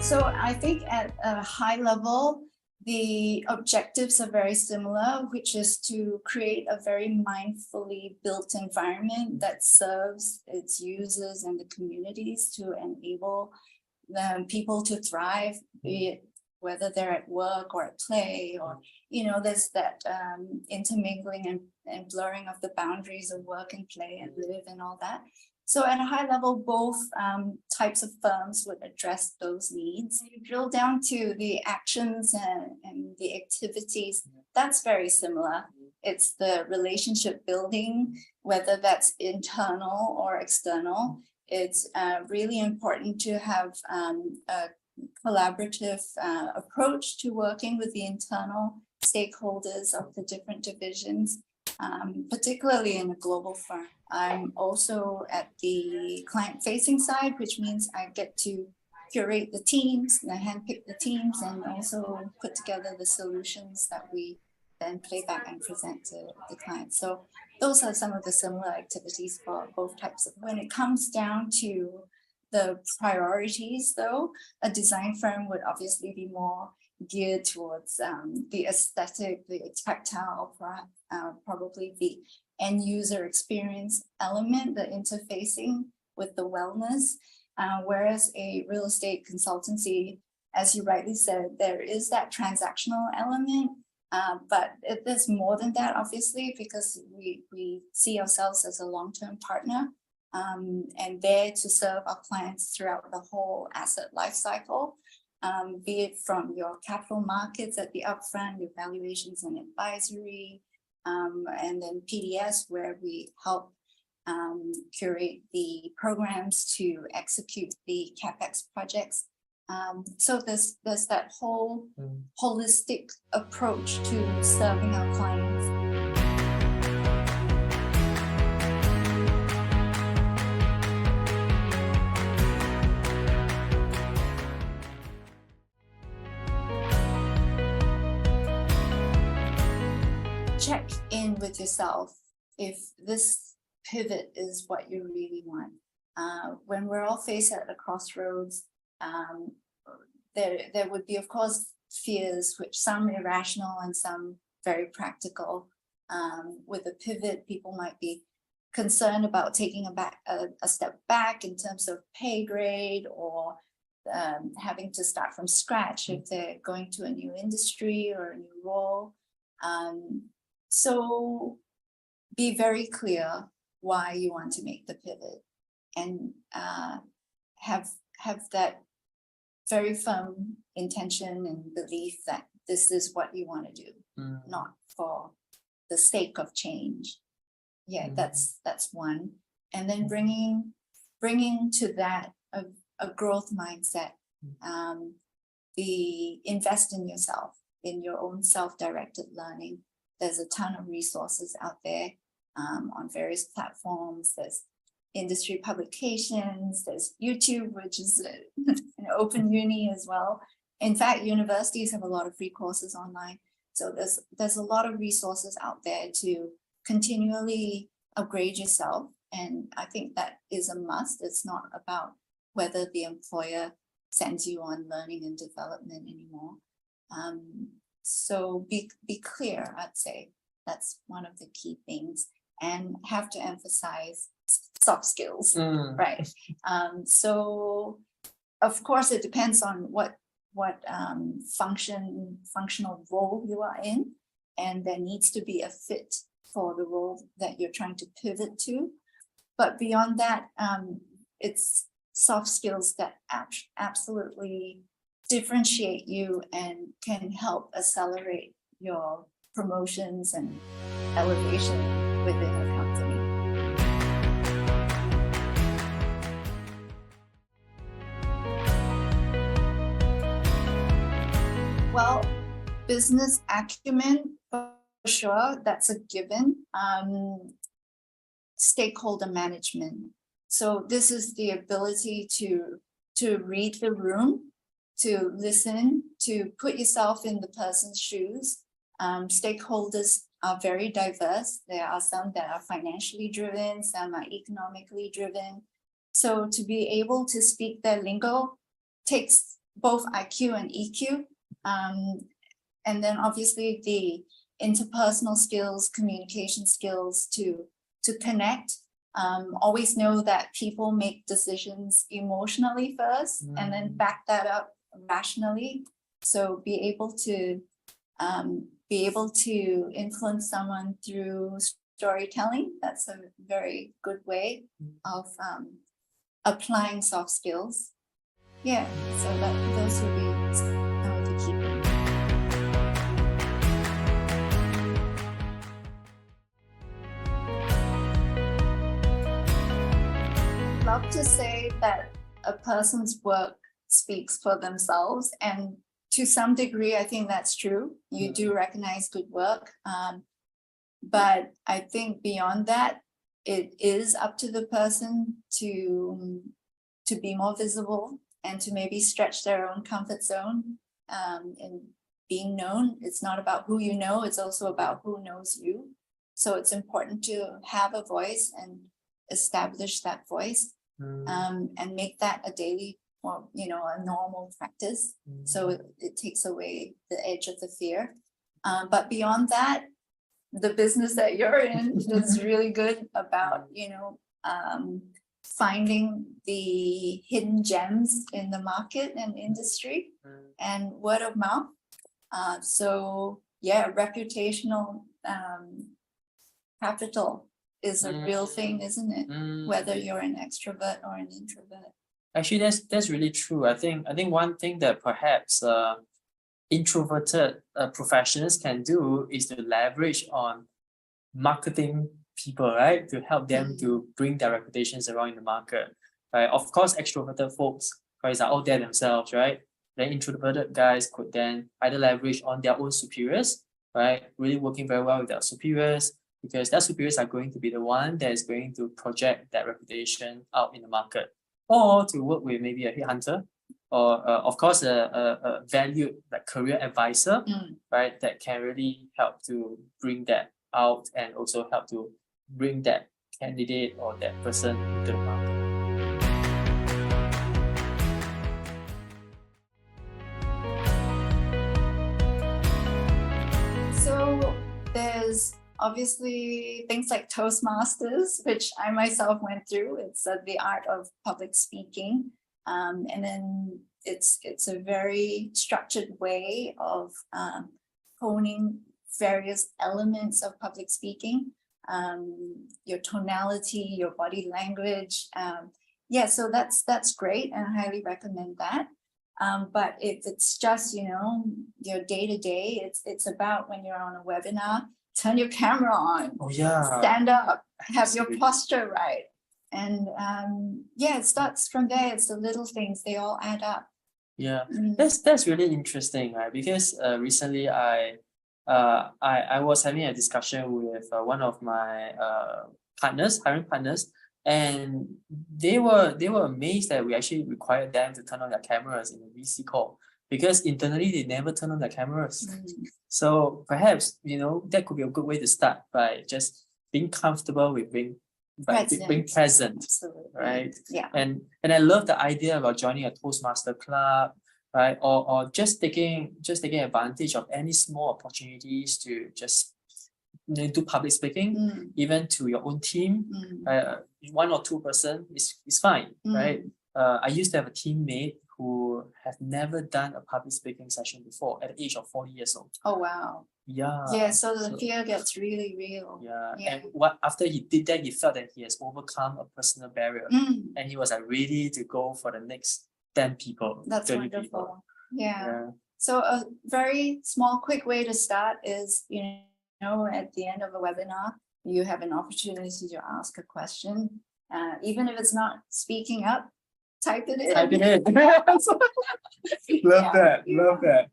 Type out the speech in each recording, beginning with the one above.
So I think at a high level, the objectives are very similar, which is to create a very mindfully built environment that serves its users and the communities to enable people to thrive, be it whether they're at work or at play, or, there's that intermingling and blurring of the boundaries of work and play and live and all that. So at a high level, both types of firms would address those needs. You drill down to the actions and the activities, that's very similar. It's the relationship building, whether that's internal or external. It's really important to have a collaborative approach to working with the internal stakeholders of the different divisions, particularly in a global firm. I'm also at the client-facing side, which means I get to curate the teams, and I handpick the teams, and also put together the solutions that we then play back and present to the client. So those are some of the similar activities for both types of. When it comes down to the priorities, though, a design firm would obviously be more geared towards the aesthetic, the tactile, probably the end user experience element, the interfacing with the wellness, whereas a real estate consultancy, as you rightly said, there is that transactional element, but there's more than that, obviously, because we see ourselves as a long-term partner and there to serve our clients throughout the whole asset life cycle. Be it from your capital markets at the upfront, your valuations and advisory, and then PDS, where we help curate the programs to execute the CapEx projects. So there's that whole holistic approach to serving our clients. Check in with yourself if this pivot is what you really want. When we're all faced at a crossroads, there would be, of course, fears, which some irrational and some very practical. With a pivot, people might be concerned about taking a step back in terms of pay grade, or having to start from scratch if they're going to a new industry or a new role. So be very clear why you want to make the pivot, and have that very firm intention and belief that this is what you want to do, not for the sake of change. Yeah, that's one. And then bringing to that a growth mindset, the invest in yourself, in your own self-directed learning. There's a ton of resources out there on various platforms. There's industry publications, there's YouTube, which is an open uni as well. In fact, universities have a lot of free courses online. So there's a lot of resources out there to continually upgrade yourself. And I think that is a must. It's not about whether the employer sends you on learning and development anymore. So be clear, I'd say. That's one of the key things, and have to emphasize soft skills, right? So of course it depends on what functional role you are in, and there needs to be a fit for the role that you're trying to pivot to. But beyond that, it's soft skills that absolutely differentiate you and can help accelerate your promotions and elevation within a company. Well, business acumen, for sure, that's a given. Stakeholder management. So this is the ability to read the room, to listen, to put yourself in the person's shoes. Stakeholders are very diverse. There are some that are financially driven, some are economically driven. So to be able to speak their lingo takes both IQ and EQ. And then obviously the interpersonal skills, communication skills to connect. Always know that people make decisions emotionally first and then back that up rationally. So be able to influence someone through storytelling. That's a very good way of applying soft skills. Yeah, so those would be the key things. Love to say that a person's work speaks for themselves, and to some degree I think that's true. You do recognize good work, but I think beyond that it is up to the person to be more visible and to maybe stretch their own comfort zone in being known. It's not about who you know, it's also about who knows you. So it's important to have a voice and establish that voice, and make that a daily or a normal practice. So it takes away the edge of the fear. But beyond that, the business that you're in is really good about finding the hidden gems in the market and industry, and word of mouth. So yeah, reputational capital is a real thing, isn't it? Whether you're an extrovert or an introvert. Actually, that's really true. I think one thing that perhaps introverted professionals can do is to leverage on marketing people, right, to help them to bring their reputations around in the market. Right? Of course, extroverted folks, are out there themselves, right? Then introverted guys could then either leverage on their own superiors, right? Really working very well with their superiors, because their superiors are going to be the one that is going to project that reputation out in the market, or to work with maybe a headhunter, or of course a valued career advisor, right, that can really help to bring that out and also help to bring that candidate or that person into the market. So there's obviously things like Toastmasters, which I myself went through. It's the art of public speaking. And then it's a very structured way of honing various elements of public speaking, your tonality, your body language. So that's great, and I highly recommend that. But if it's just your day-to-day, it's about when you're on a webinar, turn your camera on, stand up, have your posture right. And it starts from there. It's the little things, they all add up. Yeah, that's really interesting, right? Because recently I was having a discussion with one of my hiring partners, and they were amazed that we actually required them to turn on their cameras in the VC call, because internally they never turn on their cameras. So perhaps that could be a good way to start, by just being comfortable with being present. Absolutely. Right? Yeah. And I love the idea about joining a Toastmaster club, right? Or just taking advantage of any small opportunities to just do public speaking, even to your own team. 1 or 2 person is fine, right? I used to have a teammate who have never done a public speaking session before at the age of 40 years old. Oh wow. Yeah. So the fear gets really real. Yeah. And after he did that, he felt that he has overcome a personal barrier, and he was ready to go for the next 10 people. That's 30 wonderful. people. Yeah. So a very small, quick way to start is, at the end of a webinar, you have an opportunity to ask a question. Even if it's not speaking up, type it in. Love that.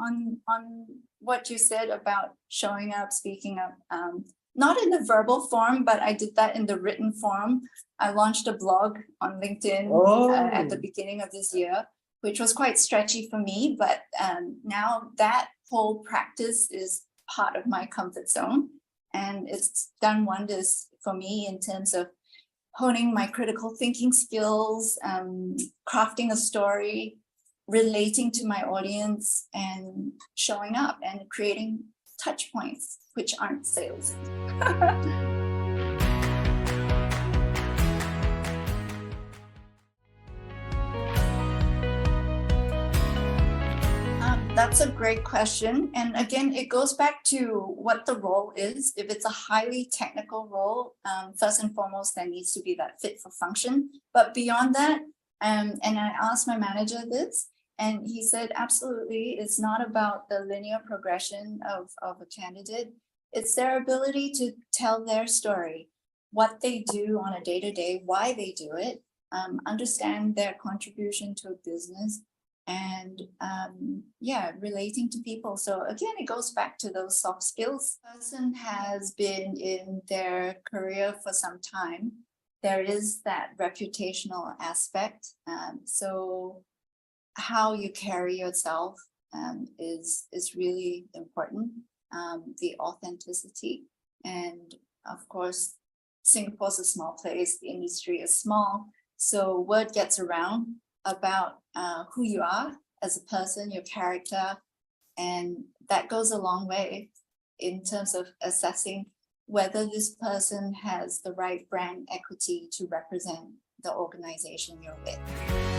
And on what you said about showing up, speaking up, not in the verbal form, but I did that in the written form. I launched a blog on LinkedIn at the beginning of this year, which was quite stretchy for me, but now that whole practice is part of my comfort zone, and it's done wonders for me in terms of honing my critical thinking skills, crafting a story, relating to my audience and showing up and creating touch points, which aren't sales. That's a great question. And again, it goes back to what the role is. If it's a highly technical role, first and foremost, there needs to be that fit for function. But beyond that, and I asked my manager this, and he said, absolutely, it's not about the linear progression of a candidate. It's their ability to tell their story, what they do on a day-to-day, why they do it, understand their contribution to a business, and relating to people. So again, it goes back to those soft skills. The person has been in their career for some time. There is that reputational aspect. So how you carry yourself is really important. The authenticity, and of course, Singapore's a small place. The industry is small, so word gets around about who you are as a person, your character, and that goes a long way in terms of assessing whether this person has the right brand equity to represent the organization you're with.